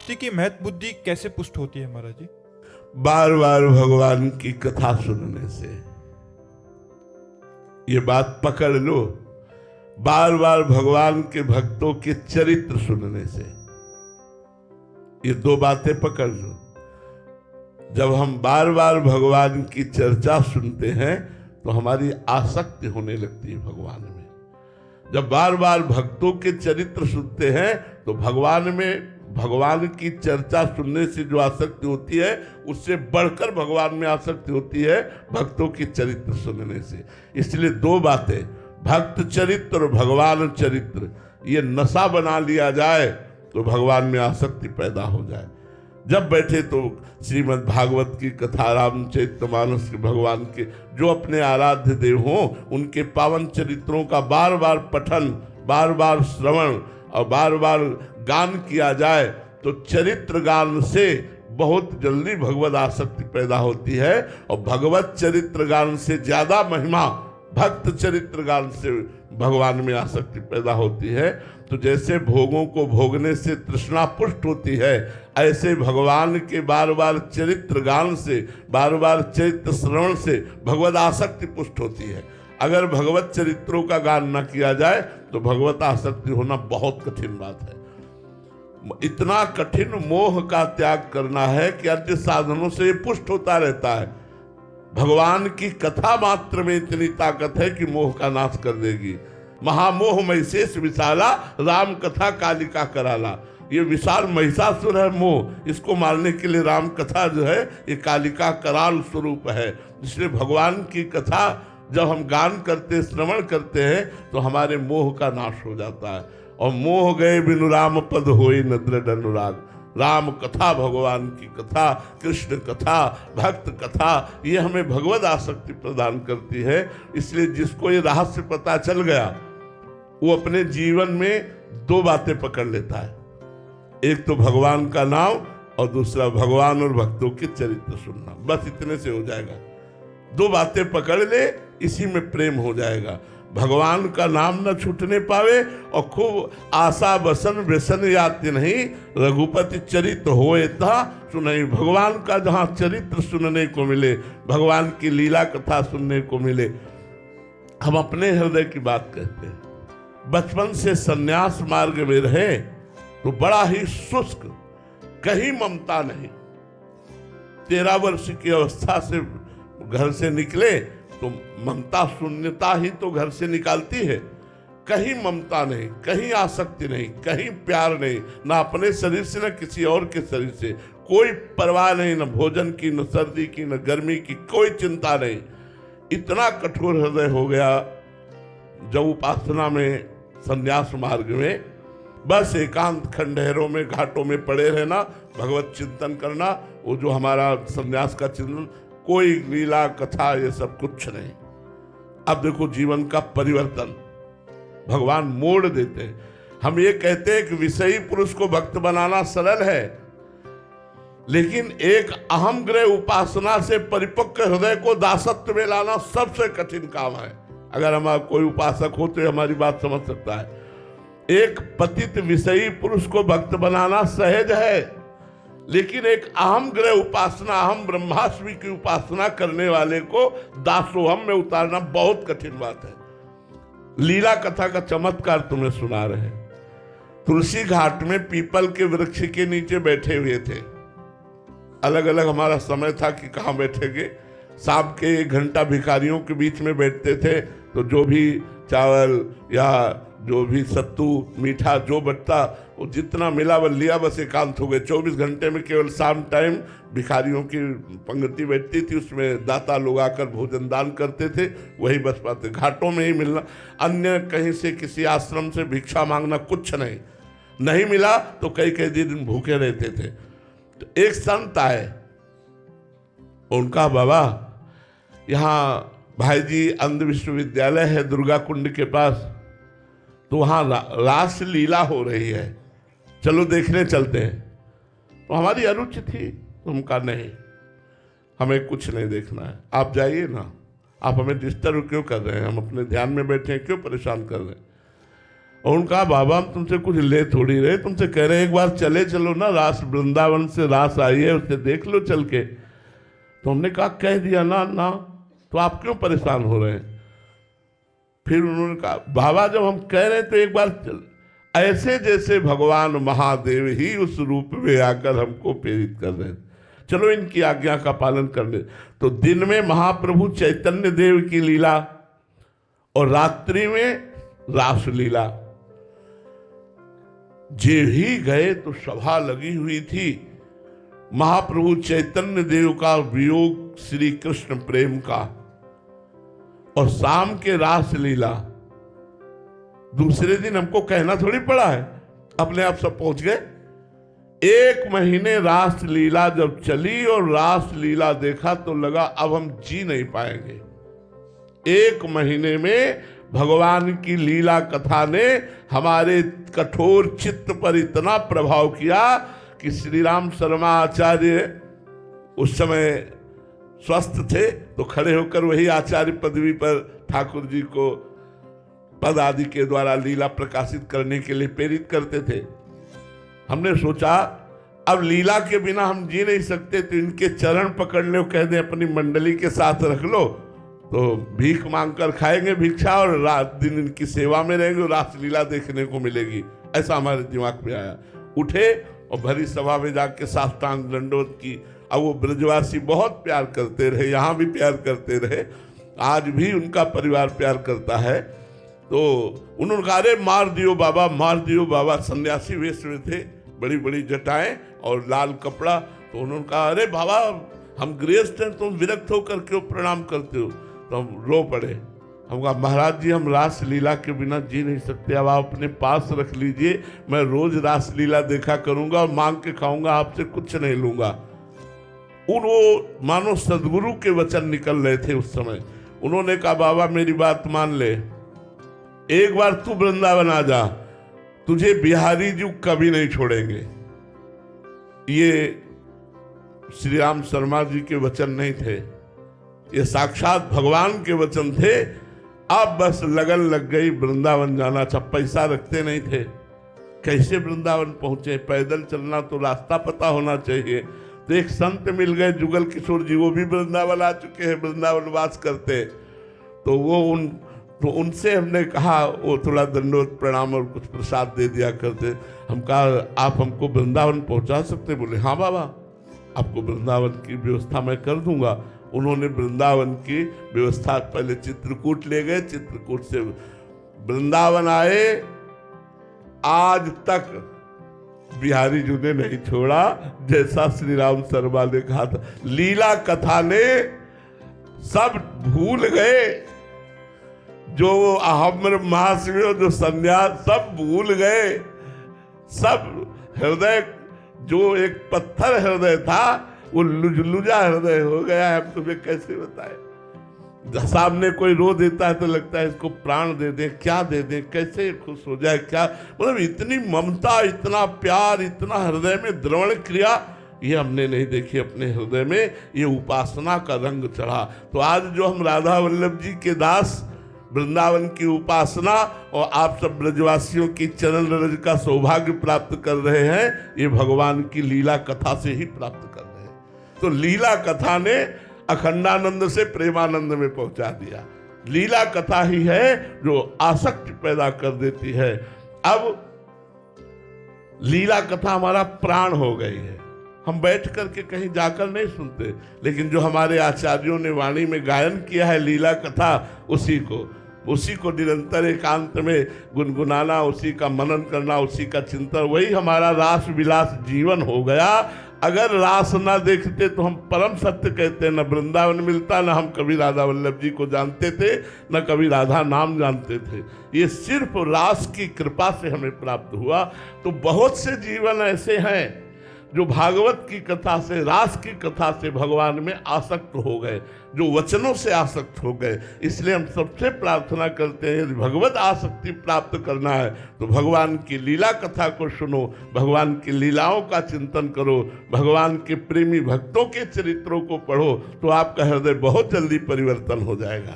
भक्ति की महत्व बुद्धि कैसे पुष्ट होती है महाराज जी? बार बार भगवान की कथा सुनने से। ये बात पकड़ लो, बार बार भगवान के भक्तों के चरित्र सुनने से। ये दो बातें पकड़ लो। जब हम बार बार भगवान की चर्चा सुनते हैं तो हमारी आसक्ति होने लगती है भगवान में। जब बार बार भक्तों के चरित्र सुनते हैं तो भगवान की चर्चा सुनने से जो आसक्ति होती है उससे बढ़कर भगवान में आसक्ति होती है भक्तों की चरित्र सुनने से। इसलिए दो बातें, भक्त चरित्र और भगवान चरित्र, ये नशा बना लिया जाए तो भगवान में आसक्ति पैदा हो जाए। जब बैठे तो श्रीमद् भागवत की कथा, रामचरितमानस के भगवान के जो अपने आराध्य देव हों उनके पावन चरित्रों का बार बार पठन, बार बार श्रवण और बार बार गान किया जाए तो चरित्र गान से बहुत जल्दी भगवत आसक्ति पैदा होती है। और भगवत चरित्र गान से ज्यादा महिमा भक्त चरित्र गान से भगवान में आसक्ति पैदा होती है। तो जैसे भोगों को भोगने से तृष्णा पुष्ट होती है, ऐसे भगवान के बार बार चरित्र गान से, बार बार चरित्र श्रवण से भगवत आसक्ति पुष्ट होती है। अगर भगवत चरित्रों का गान न किया जाए तो भगवत आसक्ति होना बहुत कठिन बात है। इतना कठिन मोह का त्याग करना है कि अन्य साधनों से ये पुष्ट होता रहता है। भगवान की कथा मात्र में इतनी ताकत है कि मोह का नाश कर देगी। महामोह महिषेष विशाला, राम कथा कालिका कराला। ये विशाल महिषासुर है मोह, इसको मारने के लिए राम कथा जो है ये कालिका कराल स्वरूप है। इसलिए भगवान की कथा जब हम गान करते, श्रवण करते हैं तो हमारे मोह का नाश हो जाता है। और मोह गए बिनु राम पद होई न दृढ़ अनुराग। राम कथा, भगवान की कथा, कृष्ण कथा, भक्त कथा, ये हमें भगवत आसक्ति प्रदान करती है। इसलिए जिसको ये रहस्य पता चल गया वो अपने जीवन में दो बातें पकड़ लेता है, एक तो भगवान का नाम और दूसरा भगवान और भक्तों के चरित्र सुनना। बस इतने से हो जाएगा। दो बातें पकड़ ले, इसी में प्रेम हो जाएगा। भगवान का नाम न छूटने पावे और खूब आशा बसन व्यसन याति नहीं, रघुपति चरित्र होए था सुनई। भगवान का जहाँ चरित्र सुनने को मिले, भगवान की लीला कथा सुनने को मिले। हम अपने हृदय की बात कहते हैं। बचपन से सन्यास मार्ग में रहे तो बड़ा ही शुष्क, कहीं ममता नहीं। 13 वर्ष की अवस्था से घर से निकले तो ममता शून्यता ही तो घर से निकालती है। कहीं ममता नहीं, कहीं आसक्ति नहीं, कहीं प्यार नहीं, ना अपने शरीर से न किसी और के शरीर से। कोई परवाह नहीं, न भोजन की, न सर्दी की, न गर्मी की, कोई चिंता नहीं। इतना कठोर हृदय हो गया जब उपासना में, संन्यास मार्ग में बस एकांत खंडहरों में, घाटों में पड़े रहना, भगवत चिंतन करना, वो जो हमारा संन्यास का चिंतन, कोई लीला कथा ये सब कुछ नहीं। अब देखो जीवन का परिवर्तन भगवान मोड़ देते हैं। हम ये कहते हैं कि विषयी पुरुष को भक्त बनाना सरल है, लेकिन एक अहम ग्रह उपासना से परिपक्व हृदय को दासत्व में लाना सबसे कठिन काम है। अगर हमारा कोई उपासक हो तो हमारी बात समझ सकता है। एक पतित विषयी पुरुष को भक्त बनाना सहज है, लेकिन एक अहम ग्रह उपासना, अहम ब्रह्मास्मि की उपासना करने वाले को दासोहम में उतारना बहुत कठिन बात है। लीला कथा का चमत्कार तुम्हें सुना रहे हैं। तुलसी घाट में पीपल के वृक्ष के नीचे बैठे हुए थे। अलग अलग हमारा समय था कि कहाँ बैठेंगे। शाम के 1 घंटा भिखारियों के बीच में बैठते थे, तो जो भी चावल या जो भी सत्तू मीठा जो बटता वो जितना मिला वो लिया, बस एकांत हो गए। 24 घंटे में केवल शाम टाइम भिखारियों की पंक्ति बैठती थी, उसमें दाता लोग आकर भोजन दान करते थे, वही बस पाते। घाटों में ही मिलना, अन्य कहीं से किसी आश्रम से भिक्षा मांगना कुछ नहीं। नहीं मिला तो कई कई दिन भूखे रहते थे। तो एक संत आए, उनका बाबा यहाँ भाई जी अंध विश्वविद्यालय है दुर्गा कुंड के पास, तो वहाँ रास लीला हो रही है, चलो देखने चलते हैं। तो हमारी अरुचि थी, तो हम कहा नहीं, हमें कुछ नहीं देखना है, आप जाइए ना, आप हमें डिस्टर्ब क्यों कर रहे हैं, हम अपने ध्यान में बैठे हैं, क्यों परेशान कर रहे हैं। और उनका बाबा हम तुमसे कुछ ले थोड़ी रहे, तुमसे कह रहे हैं एक बार चले चलो ना, रास वृंदावन से रास आई है उसे देख लो चल के। तो हमने कहा कह दिया ना ना, तो आप क्यों परेशान हो रहे हैं? फिर उन्होंने कहा बाबा जब हम कह रहे हैं तो एक बार चल, ऐसे जैसे भगवान महादेव ही उस रूप में आकर हमको प्रेरित कर रहे हैं, चलो इनकी आज्ञा का पालन करने। तो दिन में महाप्रभु चैतन्य देव की लीला और रात्रि में रासलीला। जे ही गए तो सभा लगी हुई थी। महाप्रभु चैतन्य देव का वियोग श्री कृष्ण प्रेम का, और शाम के रासलीला। दूसरे दिन हमको कहना थोड़ी पड़ा है, अपने आप सब पहुंच गए। 1 महीने रासलीला जब चली और रासलीला देखा तो लगा अब हम जी नहीं पाएंगे। 1 महीने में भगवान की लीला कथा ने हमारे कठोर चित्त पर इतना प्रभाव किया कि श्री राम शर्मा आचार्य उस समय स्वस्थ थे, तो खड़े होकर वही आचार्य पदवी पर ठाकुर जी को पद आदि के द्वारा लीला प्रकाशित करने के लिए प्रेरित करते थे। हमने सोचा अब लीला के बिना हम जी नहीं सकते, तो इनके चरण पकड़ लो, कह दें अपनी मंडली के साथ रख लो, तो भीख मांगकर खाएंगे भिक्षा और रात दिन इनकी सेवा में रहेंगे और रासलीला देखने को मिलेगी। ऐसा हमारे दिमाग में आया। उठे और भरी सभा में जाके साष्टांग दंडोत की। अब वो ब्रजवासी बहुत प्यार करते रहे, यहाँ भी प्यार करते रहे, आज भी उनका परिवार प्यार करता है। तो उन्होंने कहा अरे मार दियो बाबा, मार दियो बाबा। सन्यासी वेश में थे, बड़ी बड़ी जटाएं और लाल कपड़ा। तो उन्होंने कहा अरे बाबा हम गृहस्थ हैं, तुम विरक्त होकर क्यों प्रणाम करते हो? तो हम रो पड़े। हम कहा महाराज जी हम रासलीला के बिना जी नहीं सकते, अब आप अपने पास रख लीजिए, मैं रोज रासलीला देखा करूंगा और मांग के खाऊंगा, आपसे कुछ नहीं लूंगा। वो मानो सदगुरु के वचन निकल रहे थे उस समय। उन्होंने कहा बाबा मेरी बात मान ले, एक बार तू वृंदावन आ जा, तुझे बिहारी जी कभी नहीं छोड़ेंगे। ये श्री राम शर्मा जी के वचन नहीं थे, ये साक्षात भगवान के वचन थे। अब बस लगन लग गई वृंदावन जाना। अच्छा पैसा रखते नहीं थे, कैसे वृंदावन पहुंचे? पैदल चलना तो रास्ता पता होना चाहिए। तो एक संत मिल गए जुगल किशोर जी, वो भी वृंदावन आ चुके हैं, वृंदावन वास करते। तो उनसे हमने कहा, वो थोड़ा दंडोत प्रणाम और कुछ प्रसाद दे दिया करते। हम कहा आप हमको वृंदावन पहुंचा सकते? बोले हाँ बाबा आपको वृंदावन की व्यवस्था मैं कर दूंगा। उन्होंने वृंदावन की व्यवस्था, पहले चित्रकूट ले गए, चित्रकूट से वृंदावन आए। आज तक बिहारी जी ने नहीं छोड़ा, जैसा श्री राम शर्मा ने कहा था। लीला कथा ने सब भूल गए, जो अहम महाशिव जो संन्यास सब भूल गए। सब हृदय जो एक पत्थर हृदय था वो लुजलुजा हृदय हो गया है। हम तुम्हें कैसे बताएं? सामने कोई रो देता है तो लगता है इसको प्राण दे दे, क्या दे दे, कैसे खुश हो जाए, क्या मतलब इतनी ममता, इतना प्यार, इतना हृदय में द्रवण क्रिया, ये हमने नहीं देखी अपने हृदय में। ये उपासना का रंग चढ़ा। तो आज जो हम राधा वल्लभ जी के दास, वृंदावन की उपासना और आप सब ब्रजवासियों की चरण रज का सौभाग्य प्राप्त कर रहे हैं, ये भगवान की लीला कथा से ही प्राप्त कर रहे हैं। तो लीला कथा ने अखंडानंद से प्रेमानंद में पहुंचा दिया। लीला कथा ही है जो आसक्ति पैदा कर देती है। अब लीला कथा हमारा प्राण हो गई है। हम बैठ करके कहीं जाकर नहीं सुनते, लेकिन जो हमारे आचार्यों ने वाणी में गायन किया है लीला कथा, उसी को निरंतर एकांत में गुनगुनाना, उसी का मनन करना, उसी का चिंतन, वही हमारा रास विलास जीवन हो गया। अगर रास ना देखते तो हम परम सत्य कहते, न वृंदावन मिलता, न हम कभी राधा वल्लभ जी को जानते थे, न कभी राधा नाम जानते थे। ये सिर्फ रास की कृपा से हमें प्राप्त हुआ। तो बहुत से जीवन ऐसे हैं जो भागवत की कथा से, रास की कथा से भगवान में आसक्त हो गए, जो वचनों से आसक्त हो गए। इसलिए हम सबसे प्रार्थना करते हैं, यदि भगवत आसक्ति प्राप्त करना है तो भगवान की लीला कथा को सुनो, भगवान की लीलाओं का चिंतन करो, भगवान के प्रेमी भक्तों के चरित्रों को पढ़ो, तो आपका हृदय बहुत जल्दी परिवर्तन हो जाएगा।